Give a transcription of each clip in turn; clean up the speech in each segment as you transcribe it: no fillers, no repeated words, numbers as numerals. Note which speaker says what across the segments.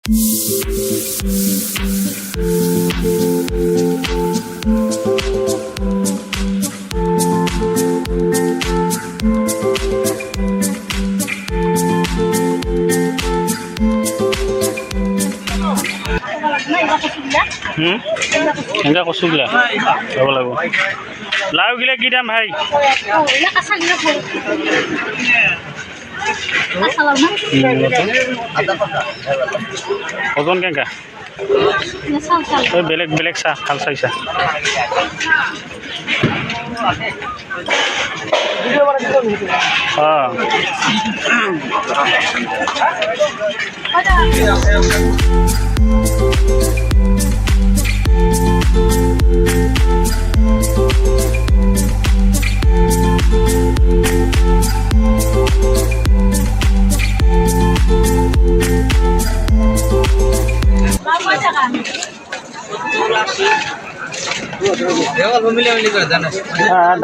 Speaker 1: এনেকা কচুগিলা যাব লাগিব। লাও গিলা কি দাম ভাই? ওজন কেনেকা? বেলেগ বেলেগ চাহ ভাল চাইছা?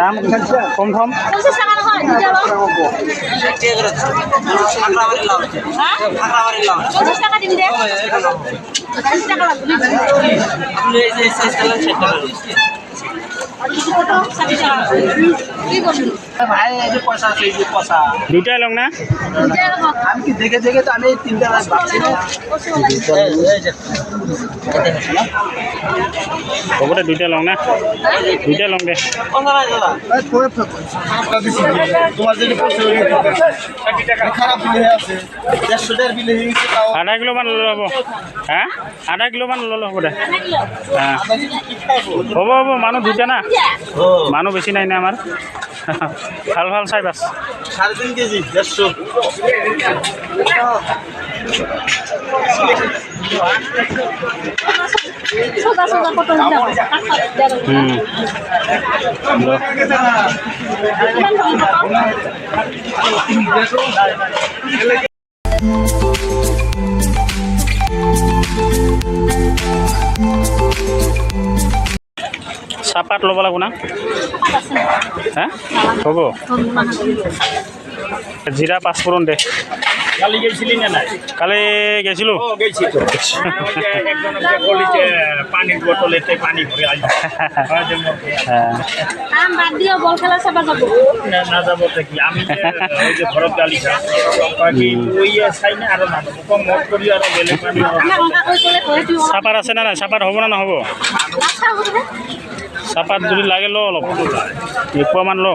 Speaker 1: দাম কম কম দুটাই লং না? আমি দেখে দেখে তো আমি তিনটা খবরটা দুইটা লং না? দুইটা লং দে। আধা কিলো মান ললে হ'ব। হ্যাঁ আধা কিলো মান ললে হ'ব দে। হ্যাঁ হ'ব হ'ব, মানুহ দুটা না, মানুহ বেছি নাই না আমাৰ। ভাল ভাল চাই বাছ। 3.5 কেজি 150। চাহপাত ল'ব লাগিব না? হা হ'ব। জিৰা পাঁচফোৰণ দে। কালি গৈছিলি নে নাই? কালি গৈছিলোঁ। পানীৰ বটল এতে পানী ভৰি নাযাব কি আমি ঘৰত গালি চাই না আৰু মত কৰি আৰু বেলেগ চাহপাত আছে না নাই? চাহপাত হ'ব না নহ'ব? চাহপাত যদি লাগে ল অলপ, এপোৱামান ল।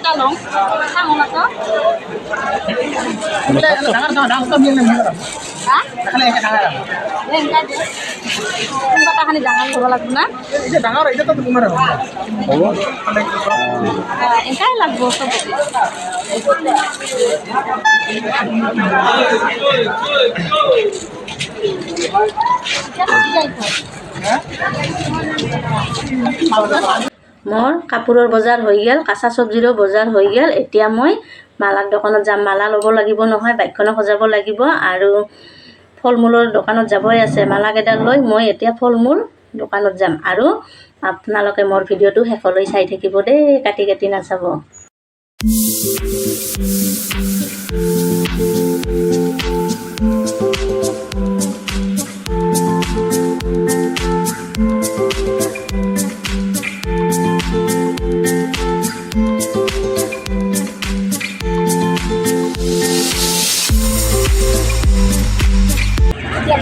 Speaker 2: এটা লং চাওঁ তো ডাঙৰ হ'ব লাগিব না? এনেকাই লাগিব মোৰ কাপোৰৰ বজাৰ হৈ গ'ল, কাঁচা চব্জিৰো বজাৰ হৈ গ'ল। এতিয়া মই মালাৰ দোকানত যাম। মালা ল'ব লাগিব নহয়, বাইকখনো সজাব লাগিব আৰু ফল মূলৰ দোকানত যাবই আছে। মালাকেইডাল লৈ মই এতিয়া ফল মূল দোকানত যাম। আৰু আপোনালোকে মোৰ ভিডিঅ'টো শেষলৈ চাই থাকিব দেই, কাটি কাটি নাচাব।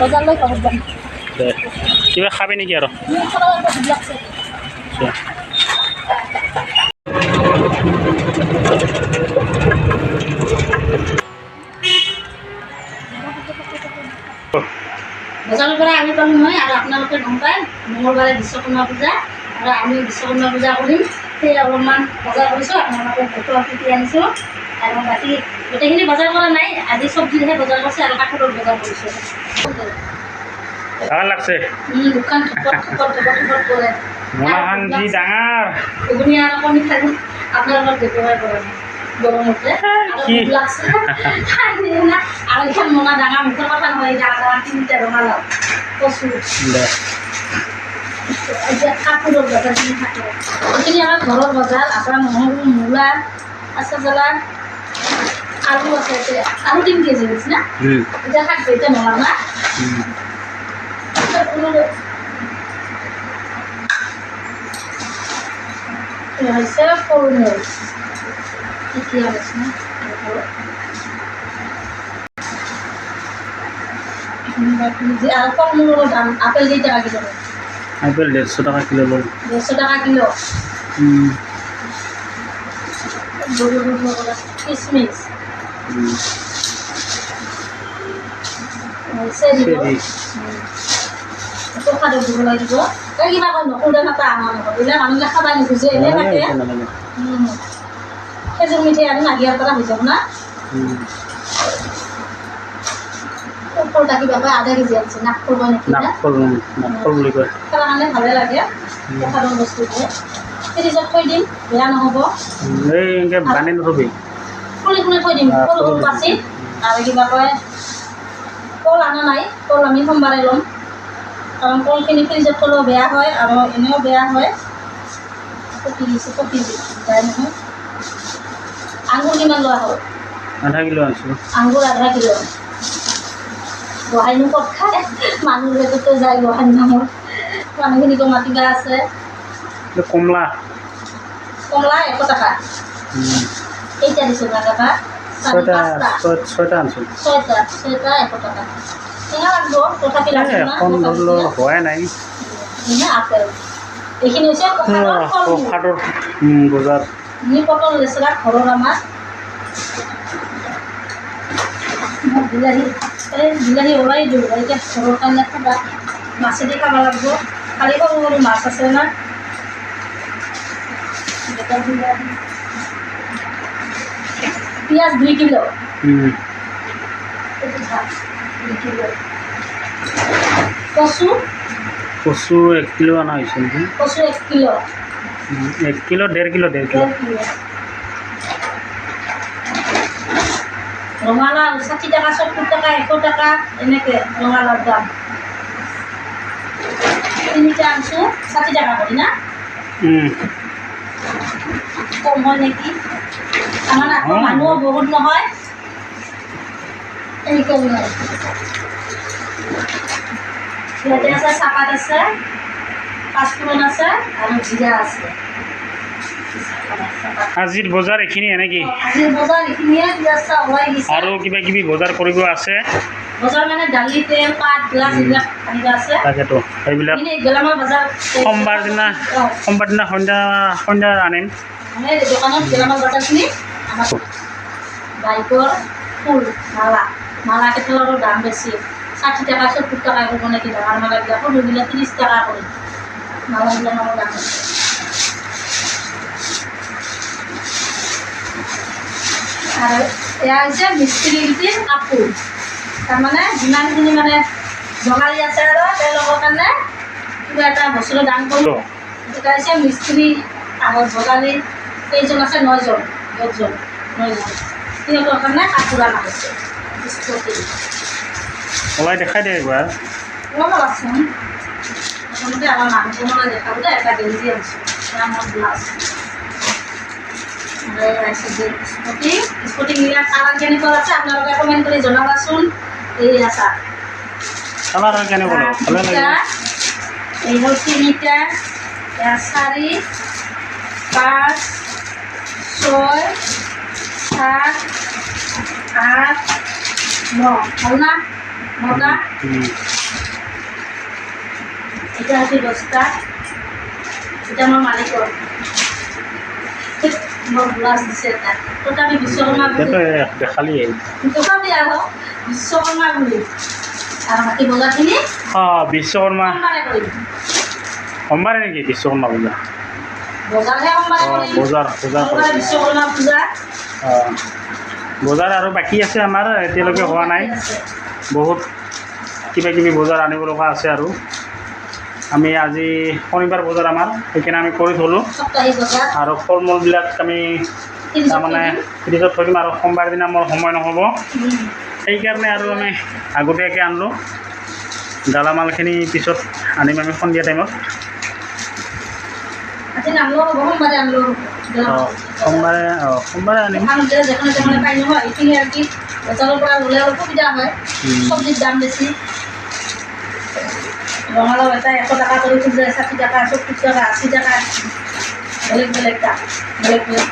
Speaker 2: বজাৰলৈ ক'ত যাম?
Speaker 1: দে কিবা খাবি নেকি আৰু
Speaker 2: বজাৰৰ পৰা আহি পালোঁ মই আৰু আপোনালোকে গম পায় মঙলবাৰে বিশ্বকৰ্মা পূজা আৰু আমি বিশ্বকৰ্মা পূজা কৰিম সেই অলপমান বজাৰ কৰিছোঁ আপোনালোকক ভতুৱা পুতি আনিছোঁ আৰু বাকী গোটেইখিনি বজাৰ কৰা নাই আজি চব্জিহে বজাৰ কৰিছে আৰু কাপোৰৰ বজাৰ কৰিছোঁ
Speaker 1: ভাল লাগছে
Speaker 2: দোকান ধুপত কৰে
Speaker 1: মোনাখন যি ডাঙৰ
Speaker 2: ঘুগুনি আৰু কণী খাই আপোনালোকক ব্যৱহাৰ কৰা নাই গৰমতে
Speaker 1: কি?
Speaker 2: আৰু এইখন মোনা ডাঙৰ মুখৰ কথা নহয় ডাঙৰ তিনিটা ৰঙালাও কচু
Speaker 1: দে
Speaker 2: এতিয়া কাপোৰৰ বজাৰখিনি থাকে এইখিনি আমাৰ ঘৰৰ বজাৰ আপোনাৰ নহৰু মূলা আচাৰ জ্বলা আলু আছে এতিয়া আলু 3 কেজি হৈছে না এতিয়া শাক এতিয়া নলাম না হৈছে সৰু মৰিচ এতিয়া হৈছে না আৰু ফল মূলৰ দাম আপেল 2 টাকা কিলো
Speaker 1: আপেল 150 টাকা কিলো লল
Speaker 2: 150 টাকা কিলো কিশমিশ চেৰি প্ৰসাদত দিব লাগিব এই কিবা কয় নকলে নাপা আমাৰ লগত দিলে মানুহে খাবা নোখোজে এনে থাকে খেজুৰ মিঠাই আৰু নাৰিকলৰ পৰা হৈ যাব না ওপৰটা কিবা কয় আধা কেজি আনিছে নাক কৰিব নেকি
Speaker 1: নাকফল বুলি কয়
Speaker 2: তাৰ কাৰণে ভালে লাগে প্ৰসাদৰ বস্তুটো ফ্ৰিজত থৈ দিম বেয়া নহ'ব
Speaker 1: এই এনেকৈ বান্ধি নথবি
Speaker 2: খুলি খুলি থৈ দিম সৰু সৰু পাচি আৰু কিবা কয় কল অনা নাই কল আমি সোমবাৰে ল'ম কাৰণ কলখিনি ফ্ৰিজত থ'লেও বেয়া হয় আৰু এনেও বেয়া হয় পকি যায় নহয় আঙুৰ কিমান লোৱা হ'ল
Speaker 1: আধা কিলো আনিছোঁ
Speaker 2: আঙুৰ আধা কিলো গোহাঁইনো ক'ত খায় মানুহ যিহেতুতে যায় গোহাঁই নামত মানুহখিনিকো মাতিবা আছে
Speaker 1: কমলা
Speaker 2: কমলা 100 টাকা কেইটা দিছোঁ টাকা
Speaker 1: ছয়টা আনিছোঁ
Speaker 2: ছয়টা 100 টাকা টেঙা লাগব তথাপি
Speaker 1: এখন ধৰিল হোৱাই নাই
Speaker 2: আপেল এইখিনি হৈছে
Speaker 1: প্ৰসাদৰ বজাৰ
Speaker 2: পটল লেচেৰা ঘৰৰ আমাৰ বিলাহী বিলাহী ওলাই দিওঁ এতিয়া ঘৰৰ কাৰণে খাবা মাছেদি খাব লাগিব খালি সৰু সৰু মাছ আছে না পিঁয়াজ 2 কিলো কচু
Speaker 1: 1 কিলো অনা হৈছে নেকি
Speaker 2: কচু 1 কিলো
Speaker 1: 1 কিলো 1.5 কিলো
Speaker 2: ৰঙালাও 60 টাকা 70 টাকা 100 টাকা এনেকৈ ৰঙালাওৰ দাম 3টা আনিছোঁ 60 টাকা কৰি না কম হয় নেকি আমাৰ আকৌ মানুহো বহুত নহয় এনেকৈ ওলায় ইয়াতে আছে চাহপাত আছে পাঁচফোৰণ আছে আৰু জিৰা আছে
Speaker 1: আজিৰ বজাৰ এইখিনিয়ে নেকি
Speaker 2: আজিৰ বজাৰ এইখিনিয়ে ওলাই গৈছে
Speaker 1: আৰু কিবা কিবি বজাৰ কৰিব আছে
Speaker 2: বজাৰ মানে দালি তেল পাত গ্লাছ এইবিলাক আনিব আছে
Speaker 1: তাকেতো সেইবিলাক
Speaker 2: গেলামাল বজাৰ
Speaker 1: সোমবাৰ দিনা সন্ধ্যা আনিম
Speaker 2: মানে দোকানত গেলামাল বজাৰখিনি আমাৰ বাইকৰ ফুল মালা কেইটাৰো দাম বেছি 60 টাকা 70 টাকা কৰিব নেকি ডাঙৰ মালাবিলাক সৰুবিলাক 30 টাকা কৰি মালাবিলাকৰ দাম আছে আৰু এয়া হৈছে মিস্ত্ৰী গীতিৰ কাপোৰ তাৰমানে যিমানখিনি মানে জঙালী আছে আৰু তেওঁলোকৰ কাৰণে কিবা এটা বস্তুৰ দাম কৰিব এটা হৈছে মিস্ত্ৰী আগত জঙালী কেইজন আছে 9জন সিহঁতৰ কাৰণে কাপোৰ অনা হৈছে
Speaker 1: ওলাই দেখাই দে একবাৰ
Speaker 2: অলপ আছে প্ৰথমতে আমাৰ মানুহজনলৈ দেখাব যে এটা গেঞ্জি আনিছোঁ মোৰ ব্লাউজ স্পটিং বিলাক কালাৰ কেনেকুৱা আছে আপোনালোকে কমেণ্ট কৰি জনাবাচোন এই আছা
Speaker 1: কালাৰ কেনেকুৱা ভালে লাগে
Speaker 2: এই হ'ল 3টা 4 5 6 7 8 9 হ'ল না 9টা এটা আছে বস্তা এটা আমার মালিকৰ মোৰ গ্লাছ দিছে এটা তথাপি বিশ্বকৰ্মা
Speaker 1: সেইটো দেখালি
Speaker 2: তথাপি আৰু বিশ্বকৰ্মা বুলি আৰু বাকী বজাৰখিনি
Speaker 1: অঁ বিশ্বকৰ্মা
Speaker 2: সোমবাৰে কৰিম
Speaker 1: সোমবাৰে নেকি বিশ্বকৰ্মা পূজা
Speaker 2: বজাৰহে সোমবাৰে
Speaker 1: অঁ
Speaker 2: কৰিম
Speaker 1: বজাৰ বজাৰ
Speaker 2: সোমবাৰে বিশ্বকৰ্মা পূজা
Speaker 1: অঁ বজাৰ আৰু বাকী আছে আমাৰ এতিয়ালৈকে হোৱা নাই বহুত কিবা কিবি বজাৰ আনিব লগা আছে আৰু আমি আজি শনিবাৰ বজাৰ আমাৰ সেইকাৰণে আমি কৰি থ'লোঁ
Speaker 2: সপ্তাহিক বজাৰ
Speaker 1: আৰু ফল মূলবিলাক আমি তাৰমানে ফ্ৰিজত থৈ দিম আৰু সোমবাৰ দিনা মোৰ সময় নহ'ব সেইকাৰণে আৰু আমি আগতীয়াকৈ আনিলোঁ গেলামালখিনি পিছত আনিম আমি সন্ধিয়া টাইমত
Speaker 2: আজি নামলো সোমবাৰে আনলো
Speaker 1: অঁ সোমবাৰে আনিম
Speaker 2: যেখানে যেখানে পাই নহয় এইখিনি আৰু কি বজাৰৰ পৰা ল'লে অলপ সুবিধা হয় চব্জিৰ দাম বেছি ৰঙালাও এটা 100 টকা কৰি খুঁজে 60 টকা 70 টকা 80 টকা বেলেগ বেলেগ দাম বেলেগ বেলেগ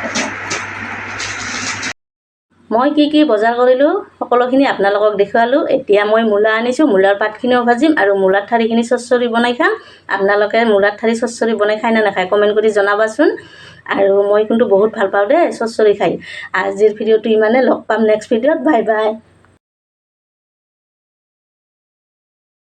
Speaker 2: মই কি বজাৰ কৰিলোঁ সকলোখিনি আপোনালোকক দেখুৱালোঁ এতিয়া মই মূলা আনিছোঁ মূলাৰ পাতখিনিও ভাজিম আৰু মূলাৰ ঠাৰিখিনি চচ্চৰি বনাই খাম আপোনালোকে মূলাৰ ঠাৰি চচ্চৰি বনাই খায় নে নাখায় কমেণ্ট কৰি জনাবাচোন আৰু মই কিন্তু বহুত ভাল পাওঁ দেই চচ্চৰি খাই আজিৰ ভিডিঅ'টো ইমানে লগ পাম নেক্সট ভিডিঅ'ত বাই বাই